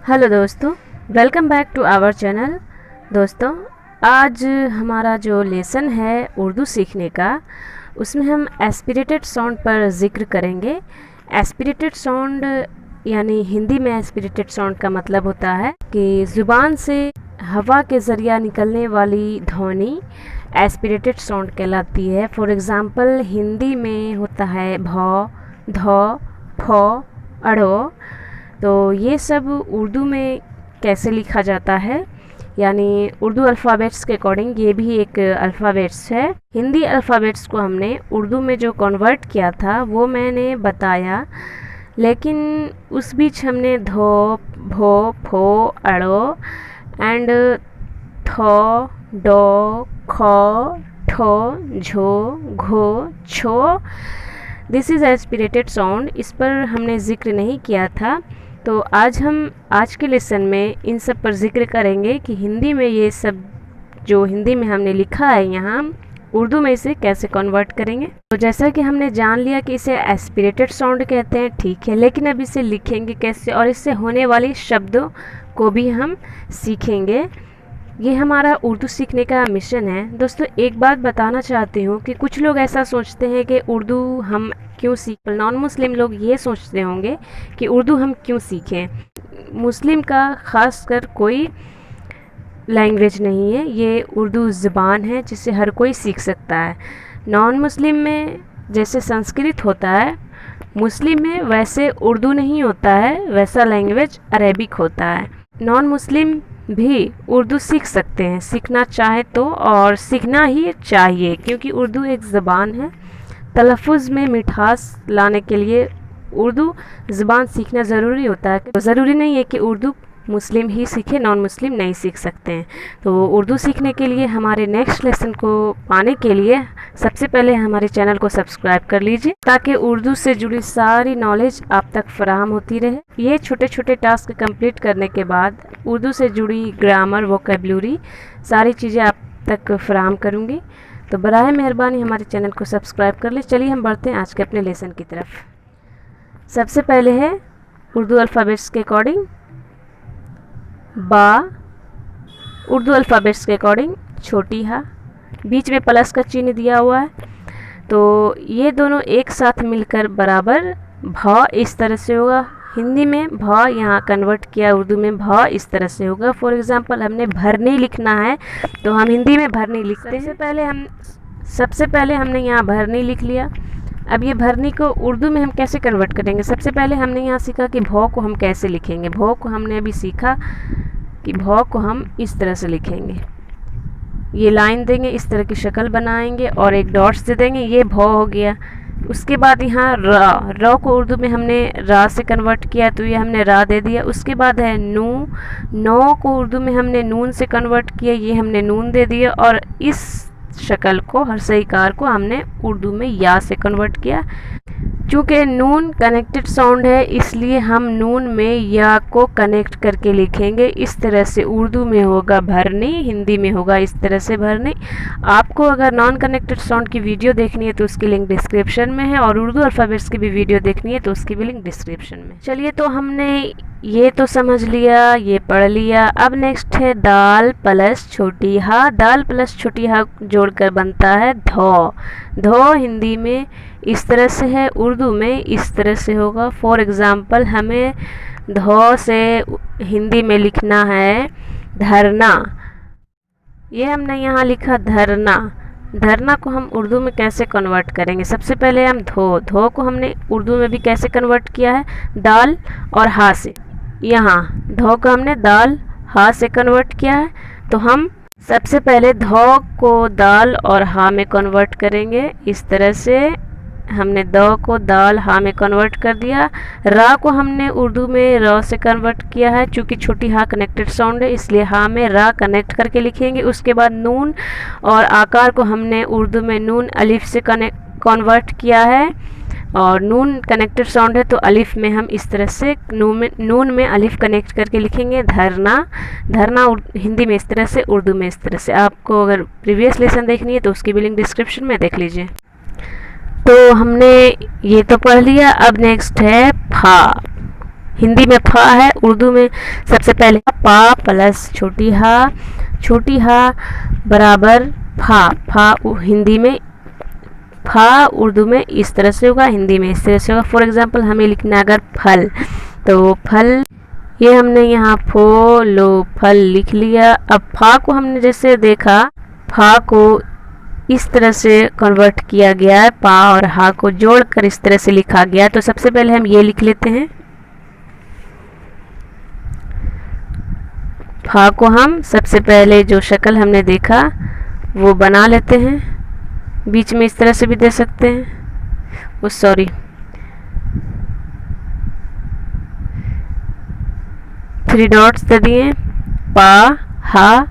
Hello दोस्तों, welcome back to our channel. दोस्तों, आज हमारा जो लेसन है उर्दू सीखने का, उसमें हम एस्पिरेटेड साउंड पर ज़िक्र करेंगे। एस्पिरेटेड साउंड यानी हिंदी में एस्पिरेटेड साउंड का मतलब होता है कि ज़ुबान से हवा के ज़रिया निकलने वाली ध्वनि एस्पिरेटेड साउंड कहलाती है। फॉर एग्ज़ाम्पल हिंदी में होता है भ, ध, फ, अड़ो। तो ये सब उर्दू में कैसे लिखा जाता है, यानी उर्दू अल्फ़ाबेट्स के अकॉर्डिंग ये भी एक अल्फ़ाबेट्स है। हिंदी अल्फ़ाबेट्स को हमने उर्दू में जो कन्वर्ट किया था वो मैंने बताया, लेकिन उस बीच हमने धो, भो, फो, अड़ो एंड थो, डो, खो, ठो, झो, घो, छो, दिस इज़ एस्पिरेटेड साउंड। इस पर हमने ज़िक्र नहीं किया था। तो आज के लेसन में इन सब पर ज़िक्र करेंगे कि हिंदी में ये सब जो हिंदी में हमने लिखा है यहाँ उर्दू में इसे कैसे कन्वर्ट करेंगे। तो जैसा कि हमने जान लिया कि इसे एस्पिरेटेड साउंड कहते हैं, ठीक है, लेकिन अब इसे लिखेंगे कैसे और इससे होने वाले शब्दों को भी हम सीखेंगे। ये हमारा उर्दू सीखने का मिशन है। दोस्तों, एक बात बताना चाहती हूँ कि कुछ लोग ऐसा सोचते हैं कि उर्दू हम क्यों सीखें। नॉन मुस्लिम लोग ये सोचते होंगे कि उर्दू हम क्यों सीखें। मुस्लिम का ख़ास कर कोई लैंग्वेज नहीं है, ये उर्दू ज़ुबान है जिसे हर कोई सीख सकता है। नॉन मुस्लिम में जैसे संस्कृत होता है, मुस्लिम में वैसे उर्दू नहीं होता है, वैसा लैंग्वेज अरेबिक होता है। नॉन मुस्लिम भी उर्दू सीख सकते हैं, सीखना चाहे तो, और सीखना ही चाहिए क्योंकि उर्दू एक ज़बान है। तलफ़ुज़ में मिठास लाने के लिए उर्दू ज़बान सीखना ज़रूरी होता है। तो ज़रूरी नहीं है कि उर्दू मुस्लिम ही सीखे, नॉन मुस्लिम नहीं सीख सकते हैं। तो उर्दू सीखने के लिए हमारे नेक्स्ट लेसन को पाने के लिए सबसे पहले हमारे चैनल को सब्सक्राइब कर लीजिए ताकि उर्दू से जुड़ी सारी नॉलेज आप तक फराहम होती रहे। ये छोटे छोटे टास्क कंप्लीट करने के बाद उर्दू से जुड़ी ग्रामर, वोकैबुलरी, सारी चीज़ें आप तक फराहम करूँगी। तो बराए मेहरबानी हमारे चैनल को सब्सक्राइब कर ले। चलिए हम बढ़ते हैं आज के अपने लेसन की तरफ। सबसे पहले है उर्दू अल्फ़ाबेट्स के अकॉर्डिंग बा। उर्दू अल्फ़ाबेट्स के अकॉर्डिंग छोटी हा, बीच में प्लस का चिन्ह दिया हुआ है, तो ये दोनों एक साथ मिलकर बराबर भ इस तरह से होगा। हिंदी में भ यहाँ कन्वर्ट किया, उर्दू में भ इस तरह से होगा। फॉर एग्ज़ाम्पल हमने भरनी लिखना है तो हम हिंदी में भरनी लिखते हैं। सबसे पहले हमने यहाँ भरनी लिख लिया। अब ये भरनी को उर्दू में हम कैसे कन्वर्ट करेंगे। सबसे पहले हमने यहाँ सीखा कि भौ को हम कैसे लिखेंगे। भौ को हमने अभी सीखा कि भौ को हम इस तरह से लिखेंगे। ये लाइन देंगे, इस तरह की शक्ल बनाएंगे और एक डॉट्स दे देंगे, ये भौ हो गया। उसके बाद यहाँ र को उर्दू में हमने रा से कन्वर्ट किया तो ये हमने रा दे दिया। उसके बाद है नू। नौ को उर्दू में हमने नून से कन्वर्ट किया, ये हमने नून दे दिया। और इस शक्ल को, हर सहीकार को हमने उर्दू में या से कन्वर्ट किया। चूँकि नून कनेक्टेड साउंड है इसलिए हम नून में या को कनेक्ट करके लिखेंगे। इस तरह से उर्दू में होगा भरनी, हिंदी में होगा इस तरह से भरनी। आपको अगर नॉन कनेक्टेड साउंड की वीडियो देखनी है तो उसकी लिंक डिस्क्रिप्शन में है, और उर्दू अल्फ़ाबेट्स की भी वीडियो देखनी है तो उसकी भी लिंक डिस्क्रिप्शन में। चलिए, तो हमने ये तो समझ लिया, ये पढ़ लिया। अब नेक्स्ट है दाल प्लस छोटी हा। दाल प्लस छोटी हा जोड़कर बनता है धौ। धौ हिंदी में इस तरह से है, उर्दू में इस तरह से होगा। फॉर एग्ज़ाम्पल हमें धौ से हिंदी में लिखना है धरना। ये हमने यहाँ लिखा धरना। धरना को हम उर्दू में कैसे कन्वर्ट करेंगे। सबसे पहले हम धो को हमने उर्दू में भी कैसे कन्वर्ट किया है, दाल और हा से। यहाँ धो को हमने दाल हा से कन्वर्ट किया है, तो हम सबसे पहले धो को दाल और हा में कन्वर्ट करेंगे। इस तरह से हमने द को दाल हा में कन्वर्ट कर दिया। रा को हमने उर्दू में र से कन्वर्ट किया है, चूँकि छोटी हा कनेक्टेड साउंड है इसलिए हा में रा कनेक्ट करके लिखेंगे। उसके बाद नून और आकार को हमने उर्दू में नून अलिफ से कन्वर्ट किया है, और नून कनेक्टेड साउंड है तो अलिफ में हम इस तरह से नून में अलिफ कनेक्ट करके लिखेंगे धरना। धरना हिंदी में इस तरह से, उर्दू में इस तरह से। आपको अगर प्रीवियस लेसन देखनी है तो उसकी भी लिंक डिस्क्रिप्शन में देख लीजिए। तो हमने ये तो पढ़ लिया। अब नेक्स्ट है फा। हिंदी में फा है, उर्दू में सबसे पहले पा प्लस छोटी हा बराबर फा। फा हिंदी में, फा उर्दू में इस तरह से होगा, हिंदी में इस तरह से होगा। फॉर एग्जांपल हमें लिखना अगर फल, तो फल, ये हमने यहाँ फल लिख लिया। अब फा को हमने जैसे देखा, फा को इस तरह से कन्वर्ट किया गया है, पा और हा को जोड़कर इस तरह से लिखा गया है। तो सबसे पहले हम ये लिख लेते हैं, फा को हम सबसे पहले जो शक्ल हमने देखा वो बना लेते हैं, बीच में इस तरह से भी दे सकते हैं, वो सॉरी 3 डॉट्स दे दिए। पा हा,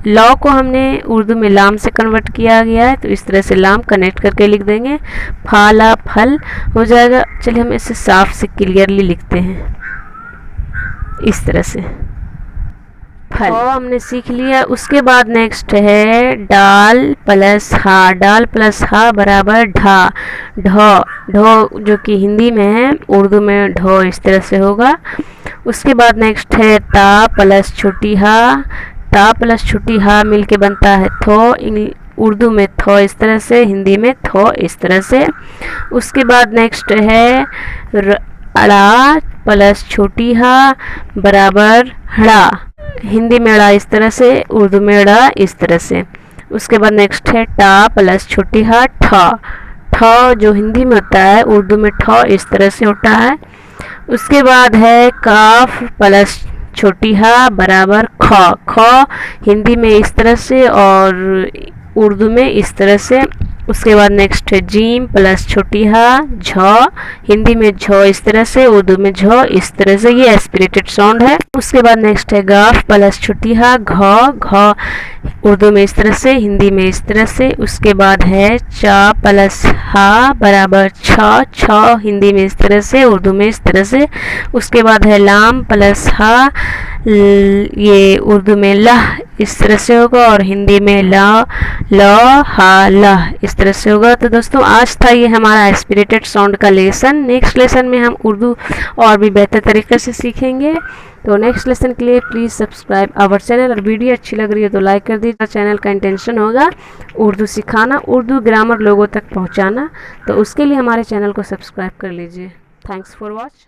लॉ को हमने उर्दू में लाम से कन्वर्ट किया गया है, तो इस तरह से लाम कनेक्ट करके लिख देंगे, फाला फल हो जाएगा। चलिए हम इसे साफ से क्लियरली लिखते हैं इस तरह से, फल हमने सीख लिया। उसके बाद नेक्स्ट है डाल प्लस हा बराबर ढा। ढो जो कि हिंदी में है, उर्दू में ढो इस तरह से होगा। उसके बाद नेक्स्ट है ता प्लस छोटी हा मिलके बनता है थो, उर्दू में थो इस तरह से, हिंदी में थो इस तरह से। उसके बाद नेक्स्ट है अड़ा प्लस छोटी हा बराबर हड़ा, हिंदी में अड़ा इस तरह से, उर्दू में अड़ा इस तरह से। उसके बाद नेक्स्ट है टा प्लस छोटी हा ठ जो हिंदी में होता है, उर्दू में ठ इस तरह से होता है। उसके बाद है काफ प्लस छोटी हा बराबर ख हिंदी में इस तरह से और उर्दू में इस तरह से। उसके बाद नेक्स्ट है जीम प्लस छोटी हा झ, हिंदी में झ इस तरह से, उर्दू में झ इस तरह से, ये एस्पिरेटेड साउंड है। उसके बाद नेक्स्ट है गाफ प्लस छोटी हा घ, उर्दू में इस तरह से, हिंदी में इस तरह से। उसके बाद है चा प्लस हा बराबर छ, हिंदी में इस तरह से, उर्दू में इस तरह से। उसके बाद है लाम प्लस हा, ये उर्दू में लह इस तरह से होगा और हिंदी में लह इस तरह से होगा। तो दोस्तों आज था ये हमारा एस्पिरेटेड साउंड का लेसन। नेक्स्ट लेसन में हम उर्दू और भी बेहतर तरीके से सीखेंगे। तो नेक्स्ट लेसन के लिए प्लीज़ सब्सक्राइब आवर चैनल, और वीडियो अच्छी लग रही है तो लाइक कर दीजिए। चैनल का इंटेंशन होगा उर्दू सिखाना, उर्दू ग्रामर लोगों तक पहुंचाना, तो उसके लिए हमारे चैनल को सब्सक्राइब कर लीजिए। Thanks for watch.